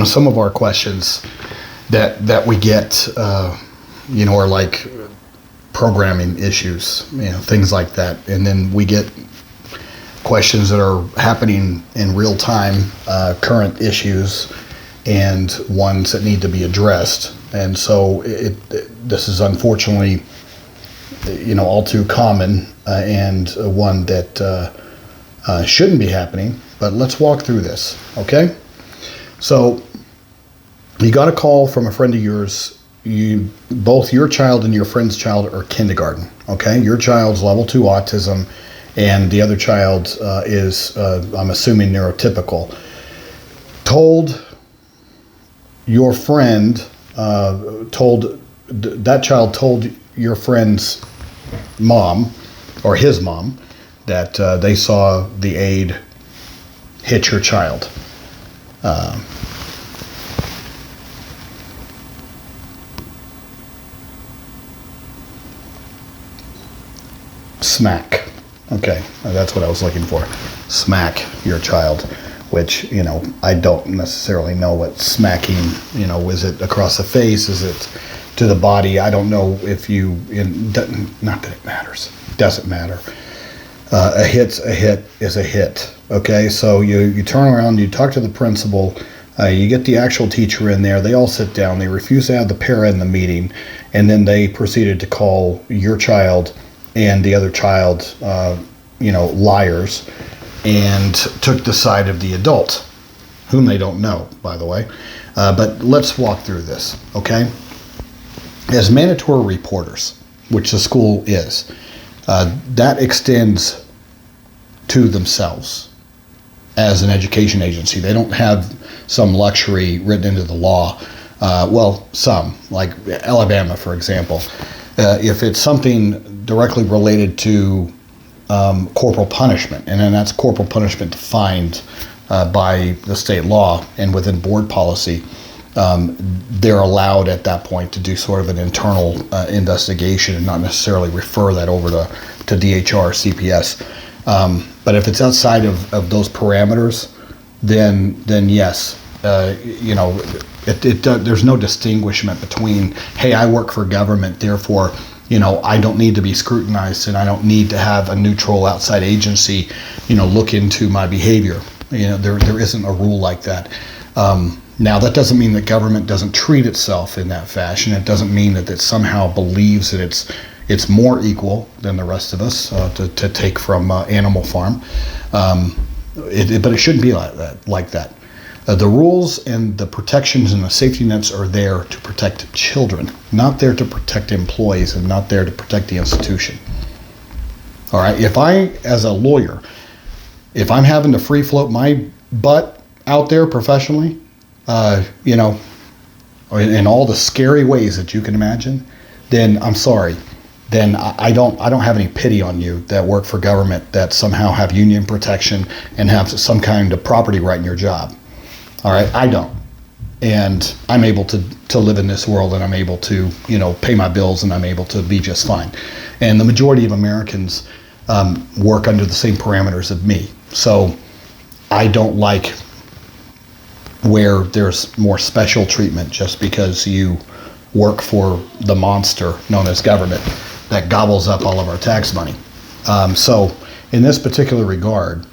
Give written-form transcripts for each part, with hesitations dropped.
some of our questions that we get, are like programming issues, things like that. And then we get questions that are happening in real time, current issues, and ones that need to be addressed. And so this is unfortunately, all too common, and one that shouldn't be happening. But let's walk through this, okay? So you got a call from a friend of yours. Both your child and your friend's child are kindergarten, okay? Your child's level 2 autism, and the other child is, I'm assuming, neurotypical. Your friend that child told your friend's mom, or his mom, that they saw the aide hit your child. Smack. Okay, that's what I was looking for. Smack your child, which, I don't necessarily know what smacking, is it across the face? Is it to the body? I don't know if not that it matters. Doesn't matter. A hit's a hit is a hit. Okay, so you turn around, you talk to the principal, you get the actual teacher in there, they all sit down, they refuse to have the para in the meeting, and then they proceeded to call your child and the other child, liars, and took the side of the adult, whom they don't know, by the way. But let's walk through this, okay? As mandatory reporters, which the school is, that extends to themselves as an education agency. They don't have some luxury written into the law. Some, like Alabama, for example. If it's something directly related to corporal punishment, and then that's corporal punishment defined by the state law and within board policy, they're allowed at that point to do sort of an internal investigation and not necessarily refer that over to DHR or CPS. But if it's outside of those parameters, then yes, there's no distinguishment between, hey, I work for government, therefore, I don't need to be scrutinized, and I don't need to have a neutral outside agency, look into my behavior. There isn't a rule like that. Now, that doesn't mean that government doesn't treat itself in that fashion. It doesn't mean that it somehow believes that it's more equal than the rest of us, to take from Animal Farm. But it shouldn't be like that. The rules and the protections and the safety nets are there to protect children, not there to protect employees, and not there to protect the institution. All right, if I, as a lawyer, if I'm having to free float my butt out there professionally, in all the scary ways that you can imagine, then I'm sorry. Then I don't have any pity on you that work for government, that somehow have union protection and have some kind of property right in your job. All right, I don't. And I'm able to live in this world, and I'm able to, pay my bills, and I'm able to be just fine. And the majority of Americans work under the same parameters of me. So I don't like where there's more special treatment just because you work for the monster known as government that gobbles up all of our tax money. So in this particular regard,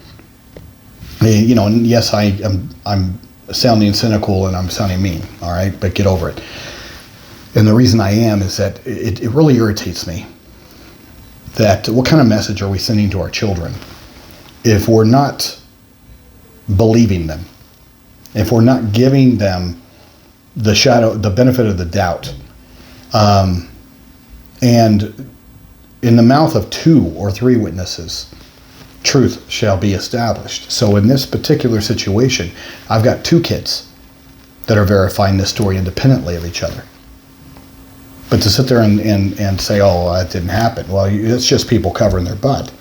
and yes, I'm sounding cynical and I'm sounding mean, all right, but get over it. And the reason I am is that it really irritates me that what kind of message are we sending to our children if we're not believing them, if we're not giving them the benefit of the doubt, and in the mouth of 2 or 3 witnesses, truth shall be established. So in this particular situation, I've got 2 kids that are verifying this story independently of each other. But to sit there and say, oh, that didn't happen, well, it's just people covering their butt.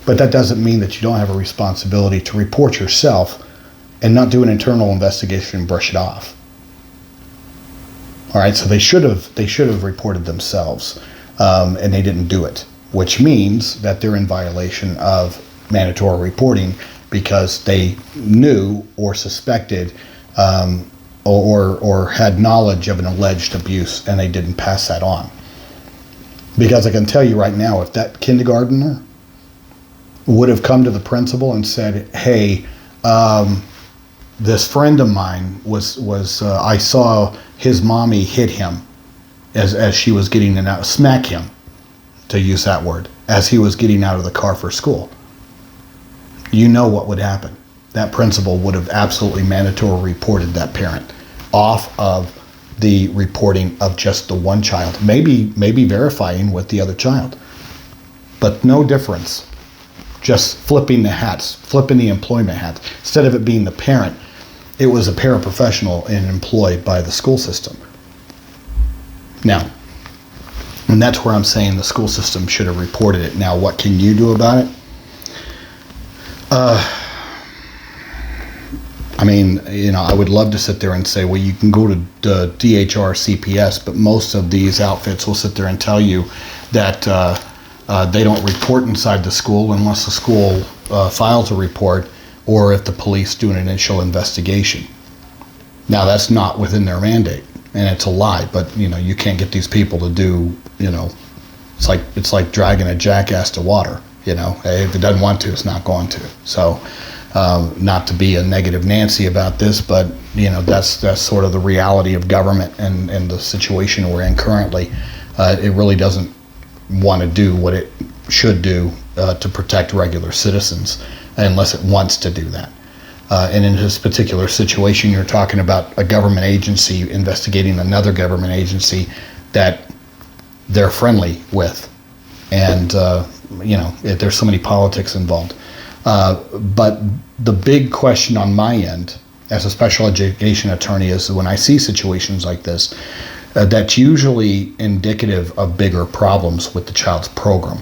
But that doesn't mean that you don't have a responsibility to report yourself and not do an internal investigation and brush it off. All right, so they should have reported themselves, and they didn't do it, which means that they're in violation of mandatory reporting because they knew or suspected or had knowledge of an alleged abuse and they didn't pass that on. Because I can tell you right now, if that kindergartner would have come to the principal and said, hey, this friend of mine I saw his mommy hit him as she was getting out, smack him, to use that word, as he was getting out of the car for school. You know what would happen. That principal would have absolutely mandatorily reported that parent off of the reporting of just the one child, maybe verifying with the other child. But no difference. Just flipping the hats, flipping the employment hats. Instead of it being the parent, it was a paraprofessional and employed by the school system. Now, and that's where I'm saying the school system should have reported it. Now, what can you do about it? I mean, you know, I would love to sit there and say, well, you can go to DHR, CPS, but most of these outfits will sit there and tell you that they don't report inside the school unless the school files a report or if the police do an initial investigation. Now, that's not within their mandate, and it's a lie, but, you know, you can't get these people to do, you know, it's like dragging a jackass to water, you know. If it doesn't want to, it's not going to. So, not to be a negative Nancy about this, but, you know, that's sort of the reality of government and the situation we're in currently. It really doesn't want to do what it should do to protect regular citizens unless it wants to do that. And in this particular situation, you're talking about a government agency investigating another government agency that they're friendly with. And, you know, there's so many politics involved. But the big question on my end as a special education attorney is when I see situations like this, that's usually indicative of bigger problems with the child's program.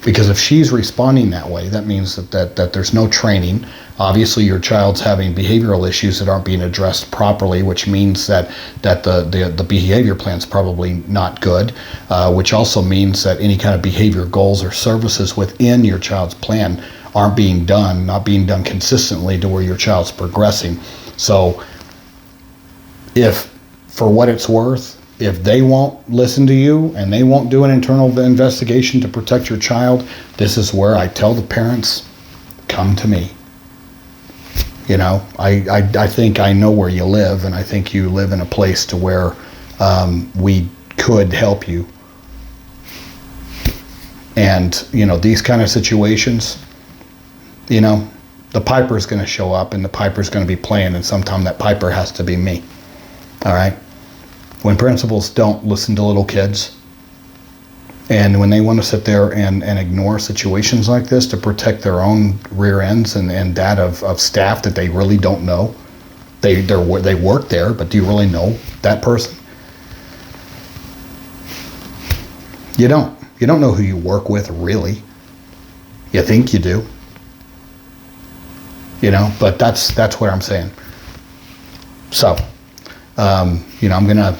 Because if she's responding that way, that means that there's no training. Obviously, your child's having behavioral issues that aren't being addressed properly, which means that the behavior plan's probably not good, which also means that any kind of behavior goals or services within your child's plan aren't being done, not being done consistently to where your child's progressing. So if, for what it's worth, if they won't listen to you and they won't do an internal investigation to protect your child, this is where I tell the parents, come to me. You know, I think I know where you live, and I think you live in a place to where we could help you. And, you know, these kind of situations, you know, the piper's going to show up and the piper's going to be playing, and sometime that piper has to be me. All right? When principals don't listen to little kids, and when they want to sit there and ignore situations like this to protect their own rear ends and that of staff that they really don't know, they work there, but do you really know that person? You don't. You don't know who you work with, really. You think you do. You know, but that's what I'm saying. So, you know, I'm going to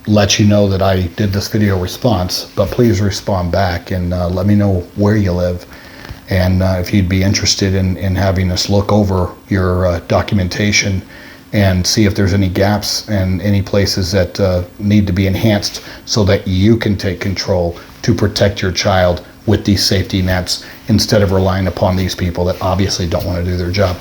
let you know that I did this video response, but please respond back and let me know where you live, and if you'd be interested in having us look over your documentation and see if there's any gaps and any places that need to be enhanced so that you can take control to protect your child with these safety nets instead of relying upon these people that obviously don't want to do their job.